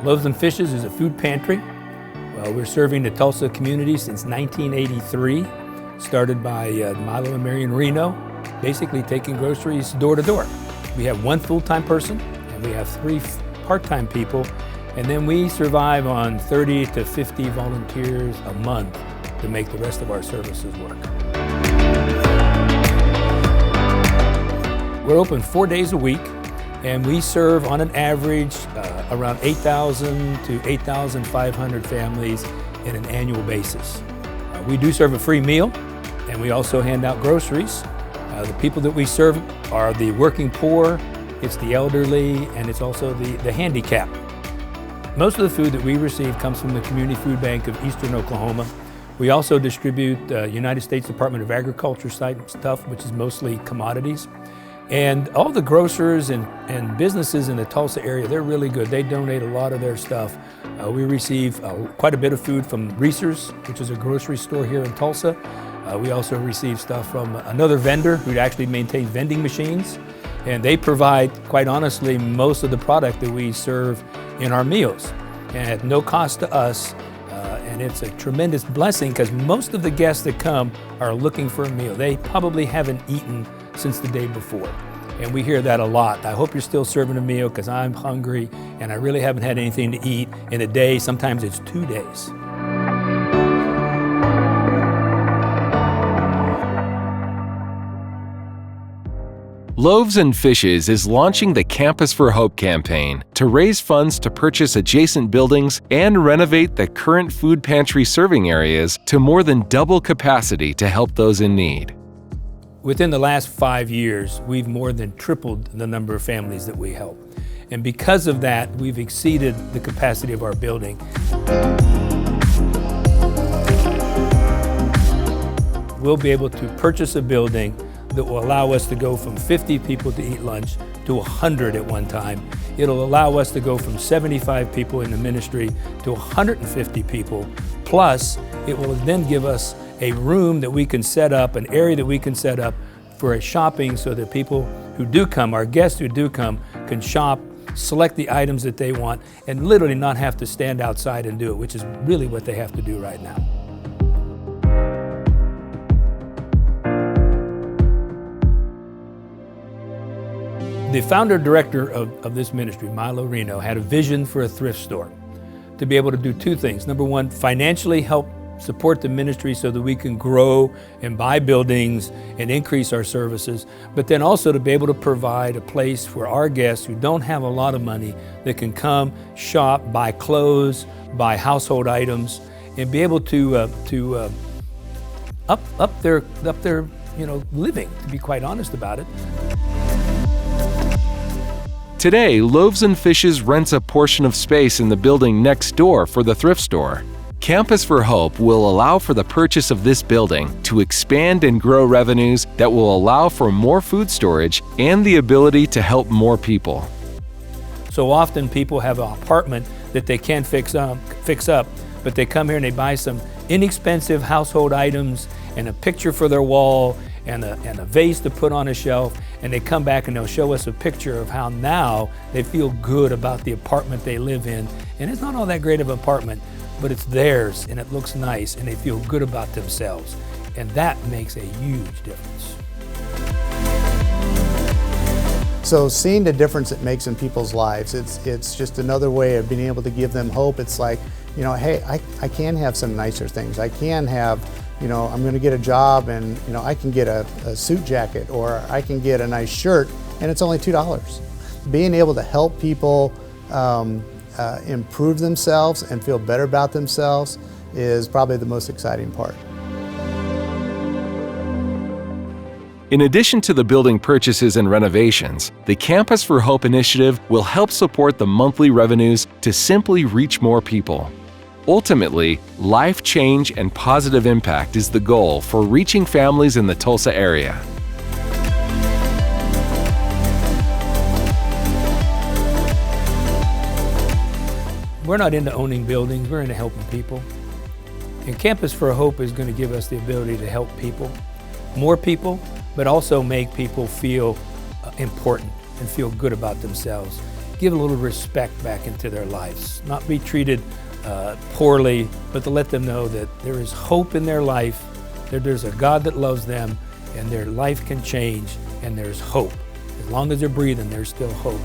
Loaves Fishes is a food pantry. We're serving the Tulsa community since 1983, started by Milo and Marion Reno, basically taking groceries door to door. We have one full-time person and we have 3 part-time people, and then we survive on 30 to 50 volunteers a month to make the rest of our services work. We're open 4 days a week, and we serve on an average around 8,000 to 8,500 families in an annual basis. We do serve a free meal, and we also hand out groceries. The people that we serve are the working poor, it's the elderly, and it's also the handicapped. Most of the food that we receive comes from the Community Food Bank of Eastern Oklahoma. We also distribute United States Department of Agriculture stuff, which is mostly commodities. And all the grocers and businesses in the Tulsa area, they're really good. They donate a lot of their stuff. We receive quite a bit of food from Reese's, which is a grocery store here in Tulsa. We also receive stuff from another vendor who actually maintains vending machines. And they provide, quite honestly, most of the product that we serve in our meals, and at no cost to us. And it's a tremendous blessing because most of the guests that come are looking for a meal. They probably haven't eaten since the day before. And we hear that a lot. I hope you're still serving a meal because I'm hungry and I really haven't had anything to eat in a day. Sometimes it's 2 days. Loaves Fishes is launching the Campus for Hope campaign to raise funds to purchase adjacent buildings and renovate the current food pantry serving areas to more than double capacity to help those in need. Within the last 5 years, we've more than tripled the number of families that we help. And because of that, we've exceeded the capacity of our building. We'll be able to purchase a building that will allow us to go from 50 people to eat lunch to 100 at one time. It'll allow us to go from 75 people in the ministry to 150 people. Plus, it will then give us a room that we can set up, an area that we can set up for a shopping so that people who do come, our guests who do come, can shop, select the items that they want, and literally not have to stand outside and do it, which is really what they have to do right now. The founder director of this ministry, Milo Reno, had a vision for a thrift store to be able to do 2 things. Number 1, financially help support the ministry so that we can grow and buy buildings and increase our services, but then also to be able to provide a place for our guests who don't have a lot of money that can come, shop, buy clothes, buy household items, and be able to up their living, to be quite honest about it. Today, Loaves Fishes rents a portion of space in the building next door for the thrift store. Campus for Hope will allow for the purchase of this building to expand and grow revenues that will allow for more food storage and the ability to help more people. So often people have an apartment that they can't fix up, but they come here and they buy some inexpensive household items and a picture for their wall and a vase to put on a shelf, and they come back and they'll show us a picture of how now they feel good about the apartment they live in. And it's not all that great of an apartment, but it's theirs and it looks nice and they feel good about themselves. And that makes a huge difference. So seeing the difference it makes in people's lives, it's just another way of being able to give them hope. It's like, hey, I can have some nicer things. I can have, I'm going to get a job and, I can get a suit jacket, or I can get a nice shirt and it's only $2. Being able to help people improve themselves and feel better about themselves is probably the most exciting part. In addition to the building purchases and renovations, the Campus for Hope initiative will help support the monthly revenues to simply reach more people. Ultimately, life change and positive impact is the goal for reaching families in the Tulsa area. We're not into owning buildings, we're into helping people. And Campus for Hope is going to give us the ability to help people, more people, but also make people feel important and feel good about themselves. give a little respect back into their lives, not be treated poorly, but to let them know that there is hope in their life, that there's a God that loves them, and their life can change, and there's hope. As long as they're breathing, there's still hope.